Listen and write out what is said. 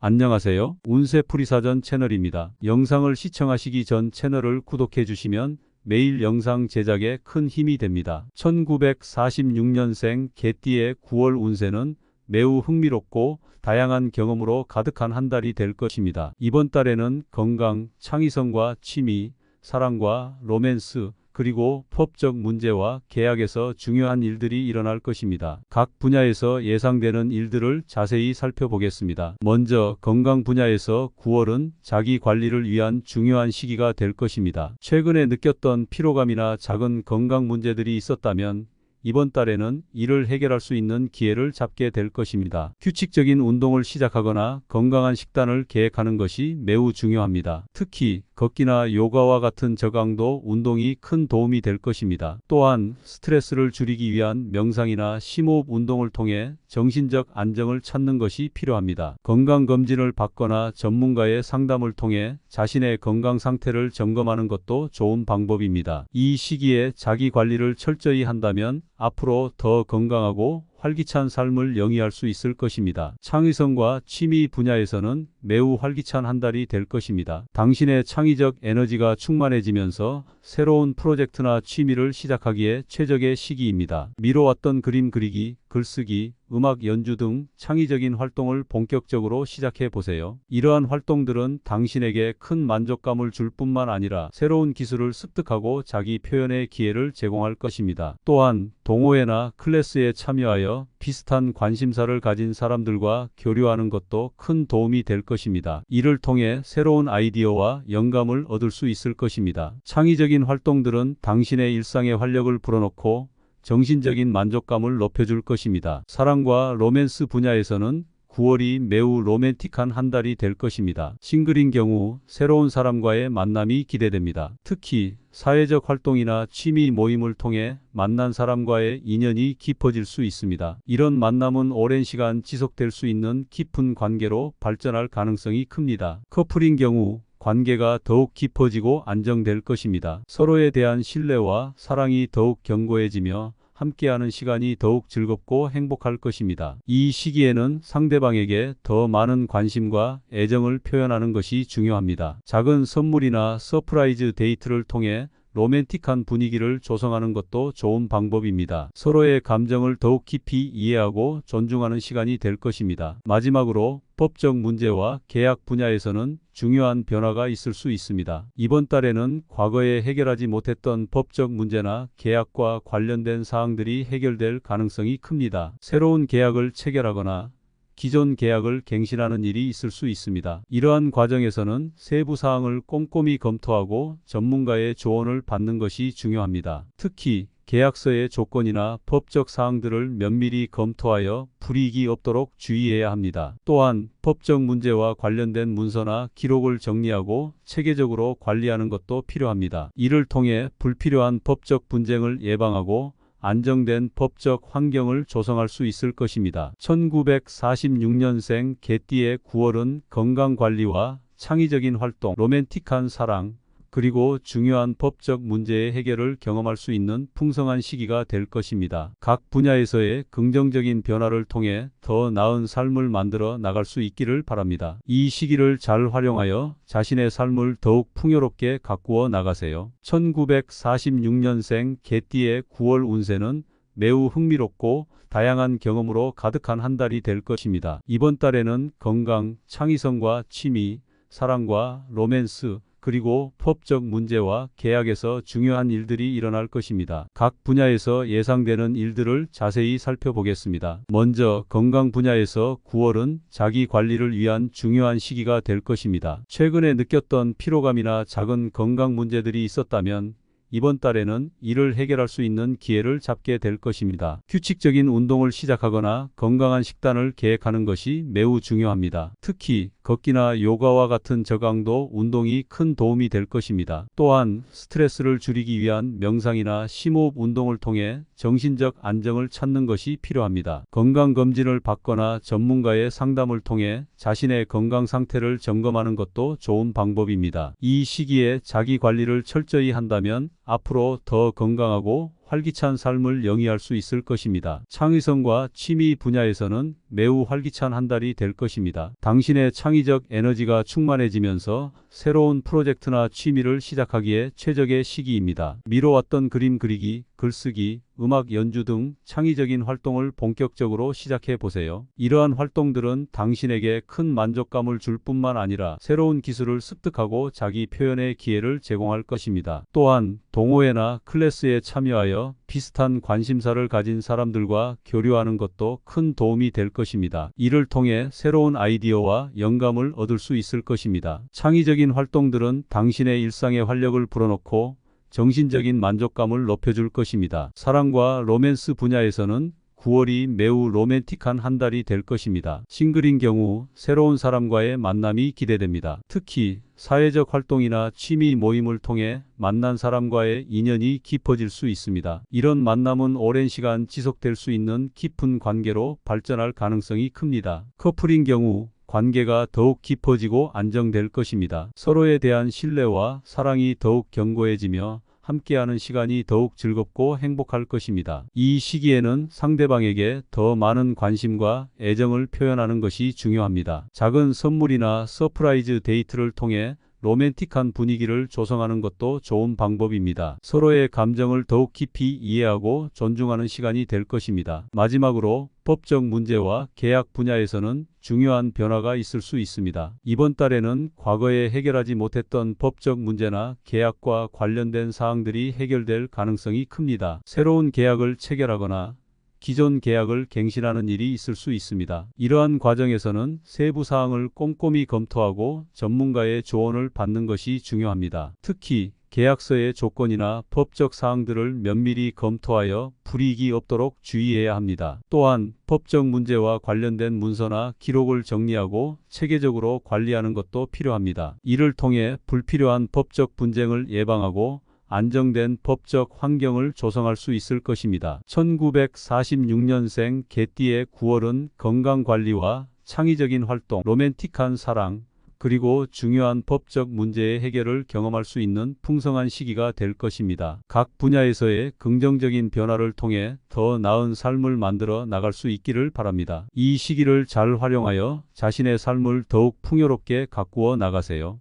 안녕하세요. 운세풀이사전 채널입니다. 영상을 시청하시기 전 채널을 구독해 주시면 매일 영상 제작에 큰 힘이 됩니다. 1946년생 개띠의 9월 운세는 매우 흥미롭고 다양한 경험으로 가득한 한 달이 될 것입니다. 이번 달에는 건강, 창의성과 취미, 사랑과 로맨스, 그리고 법적 문제와 계약에서 중요한 일들이 일어날 것입니다. 각 분야에서 예상되는 일들을 자세히 살펴보겠습니다. 먼저 건강 분야에서 9월은 자기 관리를 위한 중요한 시기가 될 것입니다. 최근에 느꼈던 피로감이나 작은 건강 문제들이 있었다면 이번 달에는 이를 해결할 수 있는 기회를 잡게 될 것입니다. 규칙적인 운동을 시작하거나 건강한 식단을 계획하는 것이 매우 중요합니다. 특히 걷기나 요가와 같은 저강도 운동이 큰 도움이 될 것입니다. 또한 스트레스를 줄이기 위한 명상이나 심호흡 운동을 통해 정신적 안정을 찾는 것이 필요합니다. 건강검진을 받거나 전문가의 상담을 통해 자신의 건강 상태를 점검하는 것도 좋은 방법입니다. 이 시기에 자기 관리를 철저히 한다면 앞으로 더 건강하고 활기찬 삶을 영위할 수 있을 것입니다. 창의성과 취미 분야에서는 매우 활기찬 한 달이 될 것입니다. 당신의 창의적 에너지가 충만해지면서 새로운 프로젝트나 취미를 시작하기에 최적의 시기입니다. 미뤄왔던 그림 그리기, 글쓰기, 음악 연주 등 창의적인 활동을 본격적으로 시작해 보세요. 이러한 활동들은 당신에게 큰 만족감을 줄 뿐만 아니라 새로운 기술을 습득하고 자기 표현의 기회를 제공할 것입니다. 또한 동호회나 클래스에 참여하여 비슷한 관심사를 가진 사람들과 교류하는 것도 큰 도움이 될 것입니다. 이를 통해 새로운 아이디어와 영감을 얻을 수 있을 것입니다. 창의적인 활동들은 당신의 일상에 활력을 불어넣고 정신적인 만족감을 높여줄 것입니다. 사랑과 로맨스 분야에서는 9월이 매우 로맨틱한 한 달이 될 것입니다. 싱글인 경우 새로운 사람과의 만남이 기대됩니다. 특히 사회적 활동이나 취미 모임을 통해 만난 사람과의 인연이 깊어질 수 있습니다. 이런 만남은 오랜 시간 지속될 수 있는 깊은 관계로 발전할 가능성이 큽니다. 커플인 경우 관계가 더욱 깊어지고 안정될 것입니다. 서로에 대한 신뢰와 사랑이 더욱 견고해지며 함께하는 시간이 더욱 즐겁고 행복할 것입니다. 이 시기에는 상대방에게 더 많은 관심과 애정을 표현하는 것이 중요합니다. 작은 선물이나 서프라이즈 데이트를 통해 로맨틱한 분위기를 조성하는 것도 좋은 방법입니다. 서로의 감정을 더욱 깊이 이해하고 존중하는 시간이 될 것입니다. 마지막으로 법적 문제와 계약 분야에서는 중요한 변화가 있을 수 있습니다. 이번 달에는 과거에 해결하지 못했던 법적 문제나 계약과 관련된 사항들이 해결될 가능성이 큽니다. 새로운 계약을 체결하거나 기존 계약을 갱신하는 일이 있을 수 있습니다. 이러한 과정에서는 세부 사항을 꼼꼼히 검토하고 전문가의 조언을 받는 것이 중요합니다. 특히 계약서의 조건이나 법적 사항들을 면밀히 검토하여 불이익이 없도록 주의해야 합니다. 또한 법적 문제와 관련된 문서나 기록을 정리하고 체계적으로 관리하는 것도 필요합니다. 이를 통해 불필요한 법적 분쟁을 예방하고 안정된 법적 환경을 조성할 수 있을 것입니다. 1946년생 개띠의 9월은 건강관리와 창의적인 활동, 로맨틱한 사랑, 그리고 중요한 법적 문제의 해결을 경험할 수 있는 풍성한 시기가 될 것입니다. 각 분야에서의 긍정적인 변화를 통해 더 나은 삶을 만들어 나갈 수 있기를 바랍니다. 이 시기를 잘 활용하여 자신의 삶을 더욱 풍요롭게 가꾸어 나가세요. 1946년생 개띠의 9월 운세는 매우 흥미롭고 다양한 경험으로 가득한 한 달이 될 것입니다. 이번 달에는 건강, 창의성과 취미, 사랑과 로맨스, 그리고 법적 문제와 계약에서 중요한 일들이 일어날 것입니다. 각 분야에서 예상되는 일들을 자세히 살펴보겠습니다. 먼저 건강 분야에서 9월은 자기 관리를 위한 중요한 시기가 될 것입니다. 최근에 느꼈던 피로감이나 작은 건강 문제들이 있었다면 이번 달에는 이를 해결할 수 있는 기회를 잡게 될 것입니다. 규칙적인 운동을 시작하거나 건강한 식단을 계획하는 것이 매우 중요합니다. 특히 걷기나 요가와 같은 저강도 운동이 큰 도움이 될 것입니다. 또한 스트레스를 줄이기 위한 명상이나 심호흡 운동을 통해 정신적 안정을 찾는 것이 필요합니다. 건강검진을 받거나 전문가의 상담을 통해 자신의 건강 상태를 점검하는 것도 좋은 방법입니다. 이 시기에 자기 관리를 철저히 한다면 앞으로 더 건강하고 활기찬 삶을 영위할 수 있을 것입니다. 창의성과 취미 분야에서는 매우 활기찬 한 달이 될 것입니다. 당신의 창의적 에너지가 충만해지면서 새로운 프로젝트나 취미를 시작하기에 최적의 시기입니다. 미뤄왔던 그림 그리기, 글쓰기, 음악 연주 등 창의적인 활동을 본격적으로 시작해 보세요. 이러한 활동들은 당신에게 큰 만족감을 줄 뿐만 아니라 새로운 기술을 습득하고 자기 표현의 기회를 제공할 것입니다. 또한 동호회나 클래스에 참여하여 비슷한 관심사를 가진 사람들과 교류하는 것도 큰 도움이 될 것입니다. 이를 통해 새로운 아이디어와 영감을 얻을 수 있을 것입니다. 창의적인 활동들은 당신의 일상에 활력을 불어넣고 정신적인 만족감을 높여줄 것입니다. 사랑과 로맨스 분야에서는 9월이 매우 로맨틱한 한 달이 될 것입니다. 싱글인 경우 새로운 사람과의 만남이 기대됩니다. 특히 사회적 활동이나 취미 모임을 통해 만난 사람과의 인연이 깊어질 수 있습니다. 이런 만남은 오랜 시간 지속될 수 있는 깊은 관계로 발전할 가능성이 큽니다. 커플인 경우 관계가 더욱 깊어지고 안정될 것입니다. 서로에 대한 신뢰와 사랑이 더욱 견고해지며 함께하는 시간이 더욱 즐겁고 행복할 것입니다. 이 시기에는 상대방에게 더 많은 관심과 애정을 표현하는 것이 중요합니다. 작은 선물이나 서프라이즈 데이트를 통해 로맨틱한 분위기를 조성하는 것도 좋은 방법입니다. 서로의 감정을 더욱 깊이 이해하고 존중하는 시간이 될 것입니다. 마지막으로 법적 문제와 계약 분야에서는 중요한 변화가 있을 수 있습니다. 이번 달에는 과거에 해결하지 못했던 법적 문제나 계약과 관련된 사항들이 해결될 가능성이 큽니다. 새로운 계약을 체결하거나 기존 계약을 갱신하는 일이 있을 수 있습니다. 이러한 과정에서는 세부 사항을 꼼꼼히 검토하고 전문가의 조언을 받는 것이 중요합니다. 특히 계약서의 조건이나 법적 사항들을 면밀히 검토하여 불이익이 없도록 주의해야 합니다. 또한 법적 문제와 관련된 문서나 기록을 정리하고 체계적으로 관리하는 것도 필요합니다. 이를 통해 불필요한 법적 분쟁을 예방하고 안정된 법적 환경을 조성할 수 있을 것입니다. 1946년생 개띠의 9월은 건강관리와 창의적인 활동, 로맨틱한 사랑, 그리고 중요한 법적 문제의 해결을 경험할 수 있는 풍성한 시기가 될 것입니다. 각 분야에서의 긍정적인 변화를 통해 더 나은 삶을 만들어 나갈 수 있기를 바랍니다. 이 시기를 잘 활용하여 자신의 삶을 더욱 풍요롭게 가꾸어 나가세요.